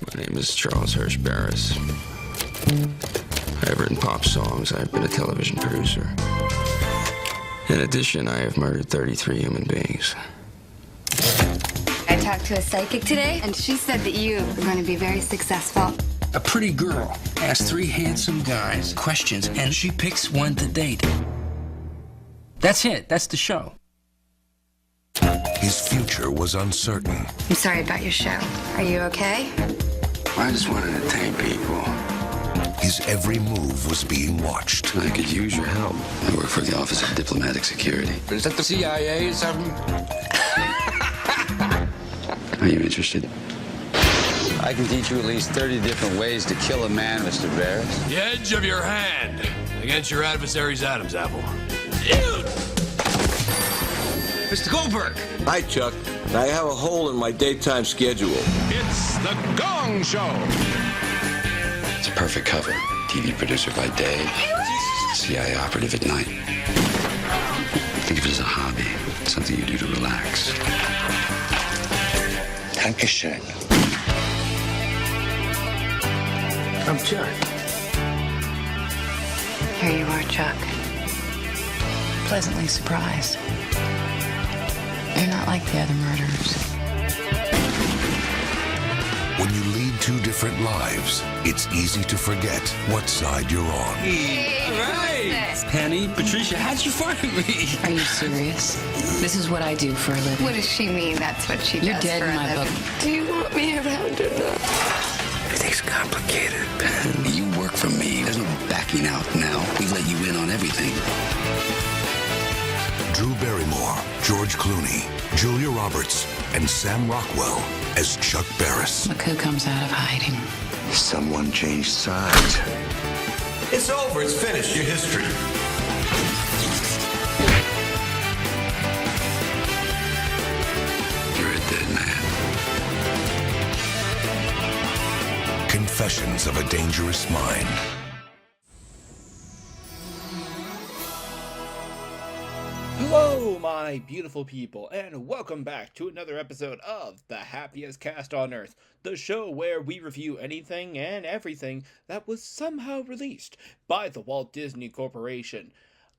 My name is Charles Hirsch Barris. I have written pop songs. I have been a television producer. In addition, I have murdered 33 human beings. I talked to a psychic today, and she said that you are going to be very successful. A pretty girl asks 3 handsome guys questions, and she picks one to date. That's it. That's the show. His future was uncertain. I'm sorry about your show. Are you okay? I just want to entertain people. His every move was being watched. I could use your help. I work for the Office of Diplomatic Security. Is that the CIA or something? Are you interested? I can teach you at least 30 different ways to kill a man, Mr. Barris. The edge of your hand against your adversary's Adam's apple. Mr. Goldberg! Hi, Chuck. I have a hole in my daytime schedule. It's the Gong Show. It's a perfect cover. TV producer by day, CIA operative at night. Think of it as a hobby, something you do to relax. Dankeschön. I'm Chuck. Here you are, Chuck. Pleasantly surprised. You're not like the other murderers. When you lead 2 different lives, it's easy to forget what side you're on. Penny, Patricia, how'd you find me? Are you serious? This is what I do for a living. What does she mean that's what she You're does dead for in a my living? book. Do you want me around or not? Everything's complicated, Pen. You work for me. There's no backing out now. We let you in on everything. Drew Barrymore, George Clooney, Julia Roberts, and Sam Rockwell as Chuck Barris. Look who comes out of hiding. Someone changed sides. It's over. It's finished. Your history. You're a dead man. Confessions of a Dangerous Mind. Hello, my beautiful people, and welcome back to another episode of the Happiest Cast on Earth, the show where we review anything and everything that was somehow released by the Walt Disney Corporation.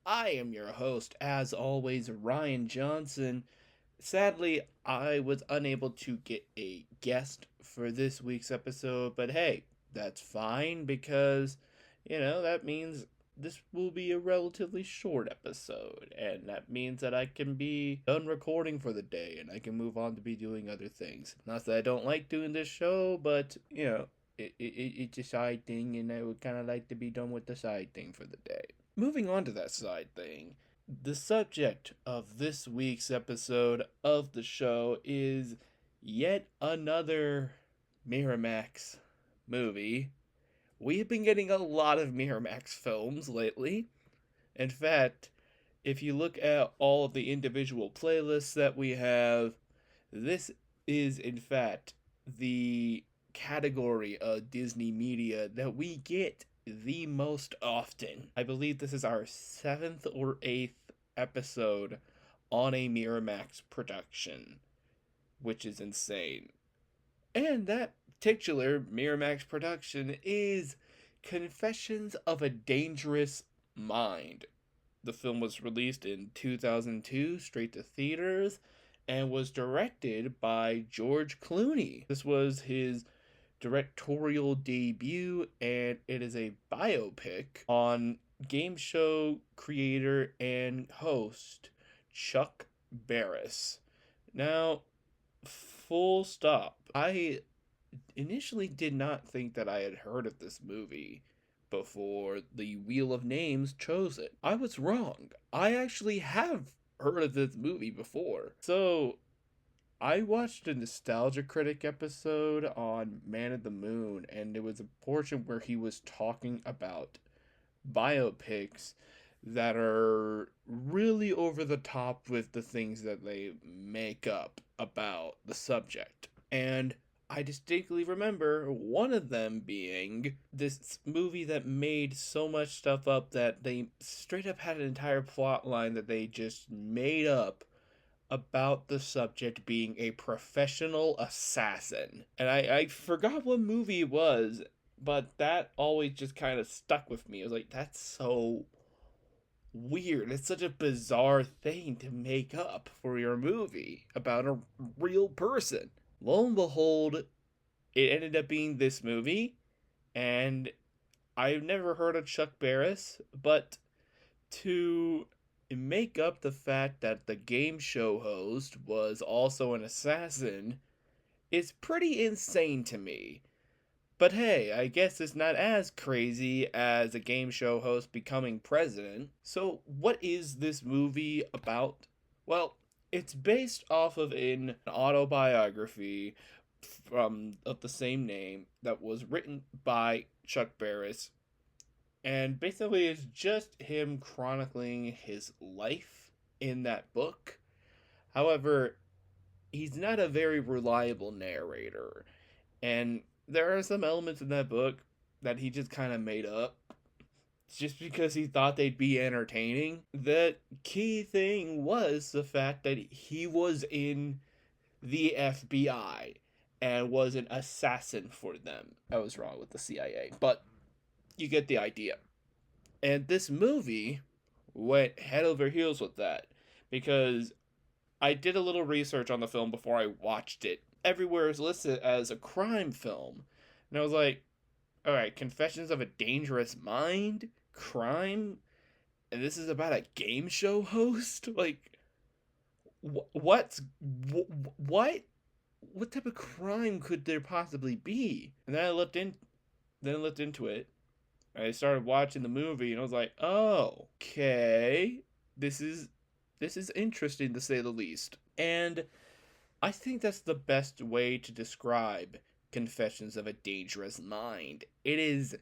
I am your host, as always, Ryan Johnson. Sadly, I was unable to get a guest for this week's episode, but hey, that's fine because, that means this will be a relatively short episode, and that means that I can be done recording for the day, and I can move on to be doing other things. Not that I don't like doing this show, but, it's a side thing, and I would kind of like to be done with the side thing for the day. Moving on to that side thing, the subject of this week's episode of the show is yet another Miramax movie. We have been getting a lot of Miramax films lately. In fact, if you look at all of the individual playlists that we have, this is, in fact, the category of Disney media that we get the most often. I believe this is our 7th or 8th episode on a Miramax production, which is insane. And that titular Miramax production is Confessions of a Dangerous Mind. The film was released in 2002, straight to theaters, and was directed by George Clooney. This was his directorial debut, and it is a biopic on game show creator and host Chuck Barris. Now, full stop. I initially did not think that I had heard of this movie before the Wheel of Names chose it. I was wrong. I actually have heard of this movie before. So, I watched a Nostalgia Critic episode on Man of the Moon, and there was a portion where he was talking about biopics that are really over the top with the things that they make up about the subject. And I distinctly remember one of them being this movie that made so much stuff up that they straight up had an entire plot line that they just made up about the subject being a professional assassin. And I forgot what movie it was, but that always just kind of stuck with me. I was like, that's so weird. It's such a bizarre thing to make up for your movie about a real person. Lo and behold, it ended up being this movie, and I've never heard of Chuck Barris, but to make up the fact that the game show host was also an assassin is pretty insane to me. But hey, I guess it's not as crazy as a game show host becoming president. So, what is this movie about? Well, it's based off of an autobiography of the same name that was written by Chuck Barris. And basically, it's just him chronicling his life in that book. However, he's not a very reliable narrator. And there are some elements in that book that he just kind of made up just because he thought they'd be entertaining. The key thing was the fact that he was in the FBI and was an assassin for them. I was wrong with the CIA, but you get the idea. And this movie went head over heels with that because I did a little research on the film before I watched it. Everywhere is listed as a crime film. And I was like, alright, Confessions of a Dangerous Mind? Crime? And this is about a game show host? Like, what? What type of crime could there possibly be? And then I looked into it. I started watching the movie and I was like, oh, okay. This is interesting to say the least. And I think that's the best way to describe Confessions of a Dangerous Mind. It is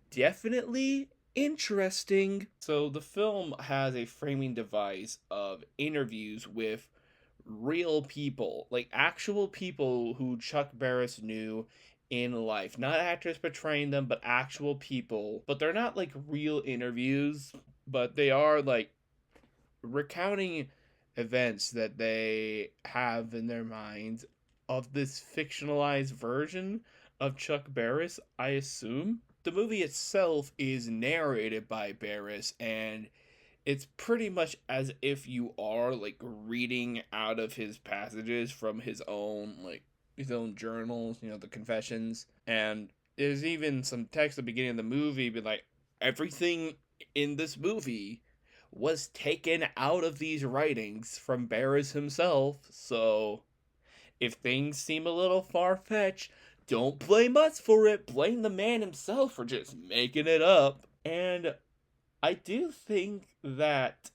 definitely interesting. So the film has a framing device of interviews with real people, like actual people who Chuck Barris knew in life. Not actors portraying them, but actual people. But they're not like real interviews, but they are like recounting events that they have in their minds of this fictionalized version of Chuck Barris, I assume. The movie itself is narrated by Barris, and it's pretty much as if you are like reading out of his passages from his own journals, the confessions. And there's even some text at the beginning of the movie be like, everything in this movie was taken out of these writings from Barris himself. So if things seem a little far-fetched, don't blame us for it. Blame the man himself for just making it up. And I do think that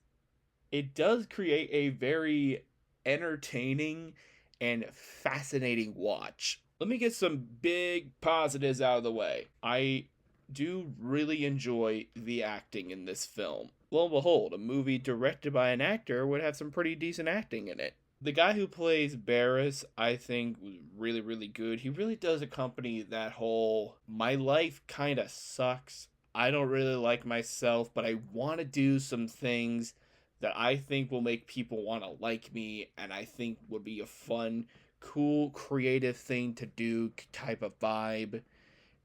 it does create a very entertaining and fascinating watch. Let me get some big positives out of the way. I do really enjoy the acting in this film. Lo and behold, a movie directed by an actor would have some pretty decent acting in it. The guy who plays Barris, I think, was really, really good. He really does accompany that whole, my life kind of sucks. I don't really like myself, but I want to do some things that I think will make people want to like me, and I think would be a fun, cool, creative thing to do type of vibe.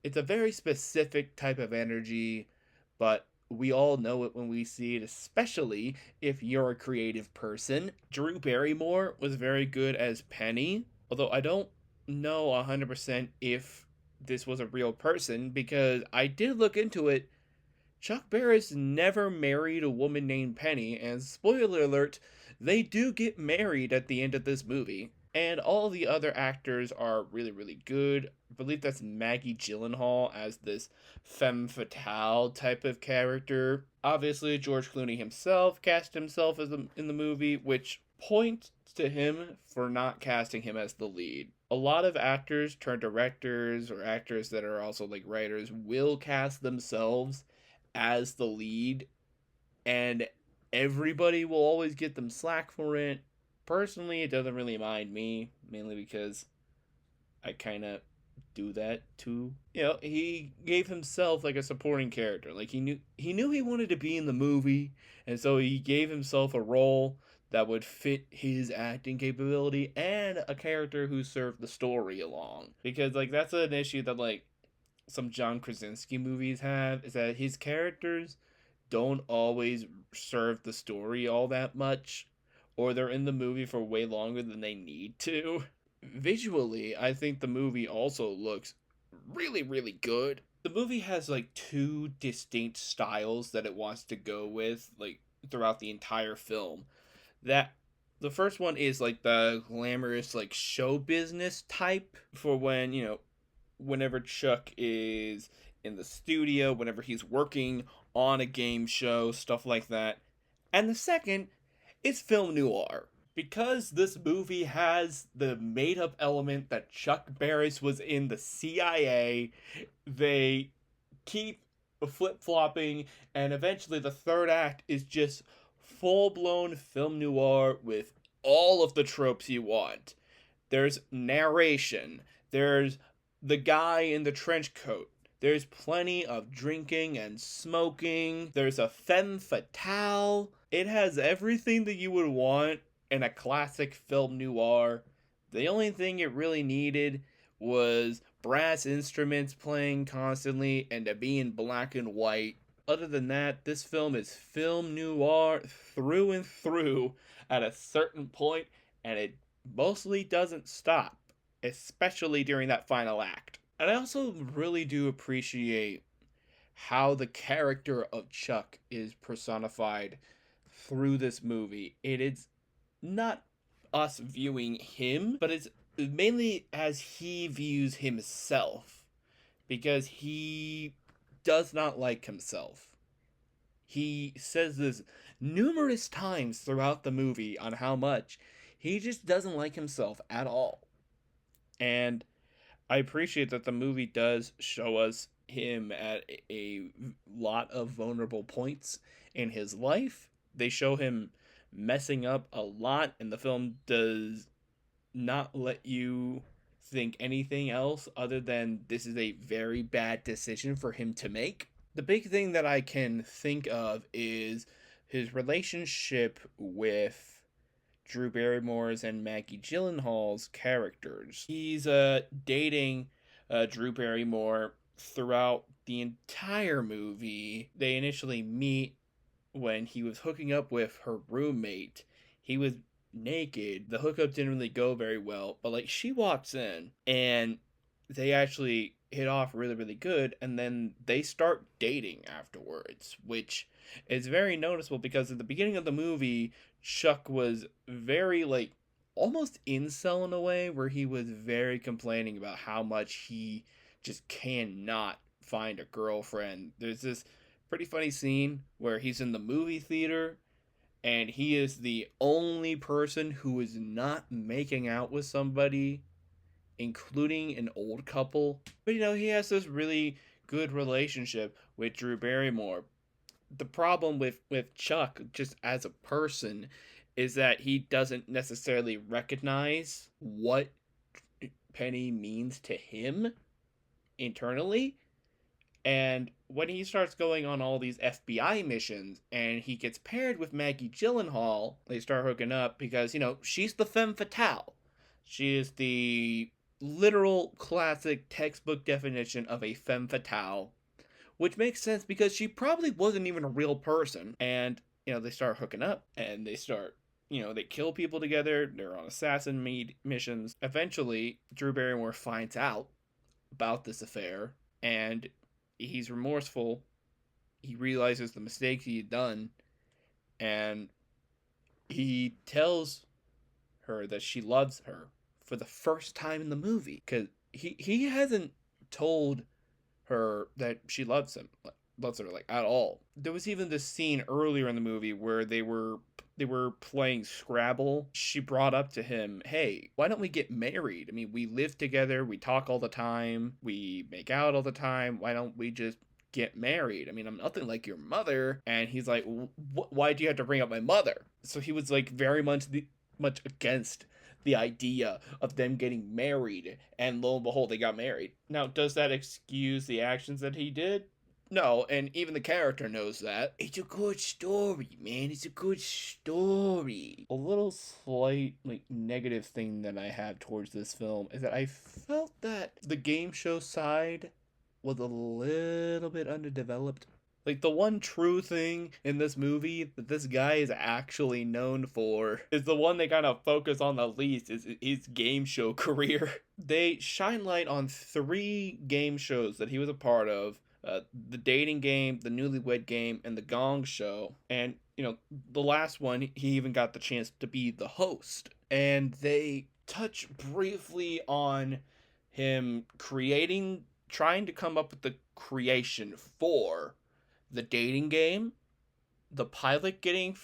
It's a very specific type of energy, but we all know it when we see it, especially if you're a creative person. Drew Barrymore was very good as Penny, although I don't know 100% if this was a real person, because I did look into it. Chuck Barris never married a woman named Penny, and spoiler alert, they do get married at the end of this movie. And all the other actors are really, really good. I believe that's Maggie Gyllenhaal as this femme fatale type of character. Obviously, George Clooney himself cast himself as in the movie, which points to him for not casting him as the lead. A lot of actors turn directors or actors that are also like writers will cast themselves as the lead, and everybody will always get them slack for it. Personally, it doesn't really mind me, mainly because I kind of do that too. He gave himself like a supporting character. Like he knew he wanted to be in the movie, and so he gave himself a role that would fit his acting capability and a character who served the story along. Because, like, that's an issue that, like, some John Krasinski movies have, is that his characters don't always serve the story all that much, or they're in the movie for way longer than they need to. Visually, I think the movie also looks really, really good. The movie has like two distinct styles that it wants to go with, like, throughout the entire film. That the first one is like the glamorous, like, show business type for when, whenever Chuck is in the studio, whenever he's working on a game show, stuff like that. And the second is film noir. Because this movie has the made-up element that Chuck Barris was in the CIA, they keep flip-flopping, and eventually the third act is just full-blown film noir with all of the tropes you want. There's narration, there's the guy in the trench coat, there's plenty of drinking and smoking, there's a femme fatale. It has everything that you would want in a classic film noir. The only thing it really needed was brass instruments playing constantly and to be in black and white. Other than that, this film is film noir through and through at a certain point, and it mostly doesn't stop, especially during that final act. And I also really do appreciate how the character of Chuck is personified through this movie. It is not us viewing him, but it's mainly as he views himself, because he does not like himself. He says this numerous times throughout the movie on how much he just doesn't like himself at all. And I appreciate that the movie does show us him at a lot of vulnerable points in his life. They show him messing up a lot, and the film does not let you think anything else other than this is a very bad decision for him to make. The big thing that I can think of is his relationship with Drew Barrymore's and Maggie Gyllenhaal's characters. He's dating Drew Barrymore throughout the entire movie. They initially meet when he was hooking up with her roommate. He was naked. The hookup didn't really go very well, but like she walks in and they actually hit off really, really good, and then they start dating afterwards, which is very noticeable because at the beginning of the movie, Chuck was very, like, almost incel in a way, where he was very complaining about how much he just cannot find a girlfriend. There's this pretty funny scene where he's in the movie theater and he is the only person who is not making out with somebody, including an old couple. But he has this really good relationship with Drew Barrymore. The problem with Chuck, just as a person, is that he doesn't necessarily recognize what Penny means to him internally. And when he starts going on all these FBI missions and he gets paired with Maggie Gyllenhaal, they start hooking up because, she's the femme fatale. She is the literal classic textbook definition of a femme fatale, which makes sense because she probably wasn't even a real person. And, they start hooking up and they start, they kill people together. They're on assassin missions. Eventually, Drew Barrymore finds out about this affair and he's remorseful. He realizes the mistake he had done and he tells her that she loves her for the first time in the movie, because he hasn't told her that she loves her like at all. There was even this scene earlier in the movie where they were playing Scrabble. She brought up to him, hey, why don't we get married? I mean, we live together, we talk all the time, we make out all the time, why don't we just get married? I mean, I'm nothing like your mother. And he's like, why do you have to bring up my mother? So he was like very much against the idea of them getting married, and lo and behold, they got married. Now, does that excuse the actions that he did? No, and even the character knows that. It's a good story, man. It's a good story. A little slight, negative thing that I have towards this film is that I felt that the game show side was a little bit underdeveloped. Like, the one true thing in this movie that this guy is actually known for is the one they kind of focus on the least, is his game show career. They shine light on 3 game shows that he was a part of. The Dating Game, the Newlywed Game, and the Gong Show. And, the last one, he even got the chance to be the host. And they touch briefly on him trying to come up with the creation for the Dating Game, the pilot getting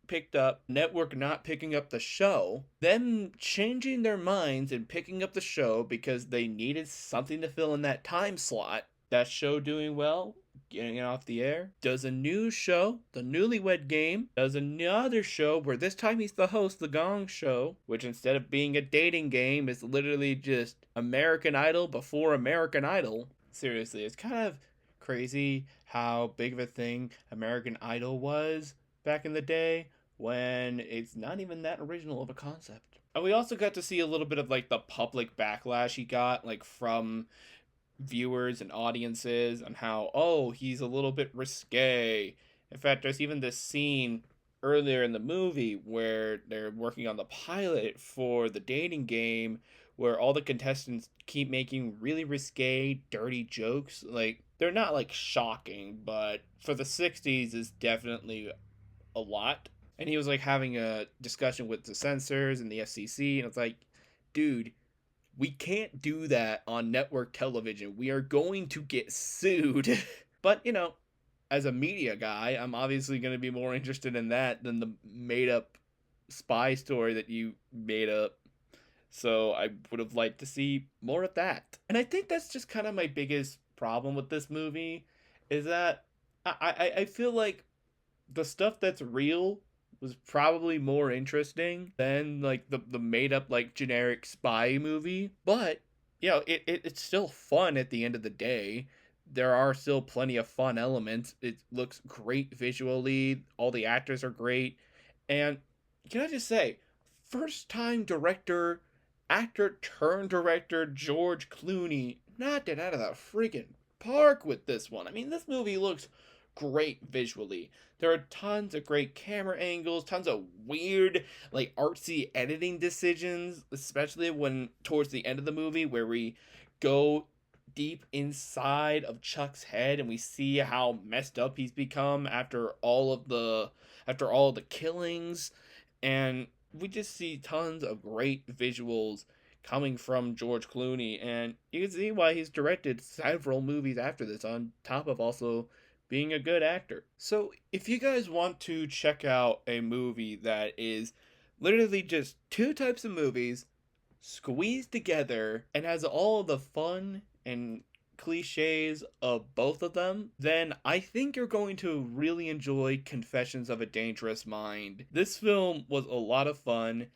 picked up, network not picking up the show, them changing their minds and picking up the show because they needed something to fill in that time slot. That show doing well, getting it off the air, does a new show, the Newlywed Game, does another show where this time he's the host, the Gong Show, which instead of being a dating game is literally just American Idol before American Idol. Seriously, it's kind of crazy how big of a thing American Idol was back in the day when it's not even that original of a concept. And we also got to see a little bit of the public backlash he got from viewers and audiences on how, he's a little bit risque. In fact, there's even this scene earlier in the movie where they're working on the pilot for the Dating Game where all the contestants keep making really risque, dirty jokes. They're not shocking, but for the 60s is definitely a lot. And he was having a discussion with the censors and the FCC, and it's dude, we can't do that on network television. We are going to get sued. But, as a media guy, I'm obviously going to be more interested in that than the made-up spy story that you made up. So I would have liked to see more of that. And I think that's just kind of my biggest problem with this movie, is that I feel like the stuff that's real was probably more interesting than the made up generic spy movie. But it's still fun at the end of the day. There are still plenty of fun elements. It looks great visually, all the actors are great, and can I just say, first time actor turned director George Clooney knocked it out of the freaking park with this one. I mean, this movie looks great visually. There are tons of great camera angles, tons of weird, artsy editing decisions, especially when towards the end of the movie where we go deep inside of Chuck's head and we see how messed up he's become after all of the killings, and we just see tons of great visuals coming from George Clooney, and you can see why he's directed several movies after this, on top of also being a good actor. So if you guys want to check out a movie that is literally just 2 types of movies squeezed together and has all of the fun and cliches of both of them, then I think you're going to really enjoy Confessions of a Dangerous Mind. This film was a lot of fun,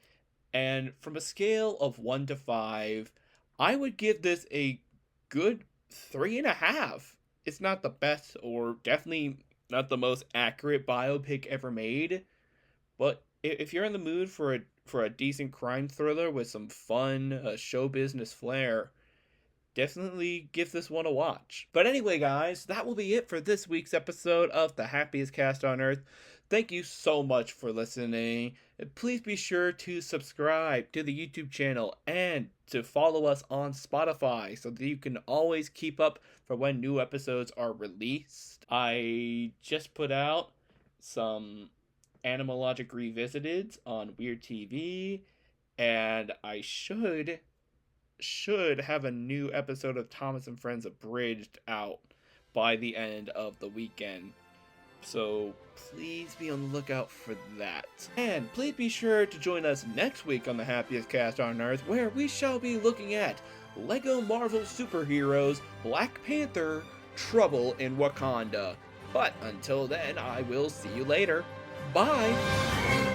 and from a scale of 1 to 5, I would give this a good 3.5. It's not the best, or definitely not the most accurate biopic ever made, but if you're in the mood for a decent crime thriller with some fun show business flair, definitely give this one a watch. But anyway, guys, that will be it for this week's episode of The Happiest Cast on Earth. Thank you so much for listening. Please be sure to subscribe to the YouTube channel and to follow us on Spotify so that you can always keep up for when new episodes are released. I just put out some Animal Logic Revisited on Weird TV, and I should have a new episode of Thomas and Friends Abridged out by the end of the weekend. So please be on the lookout for that. And please be sure to join us next week on The Happiest Cast on Earth, where we shall be looking at Lego Marvel Superheroes, Black Panther, Trouble in Wakanda. But until then, I will see you later. Bye!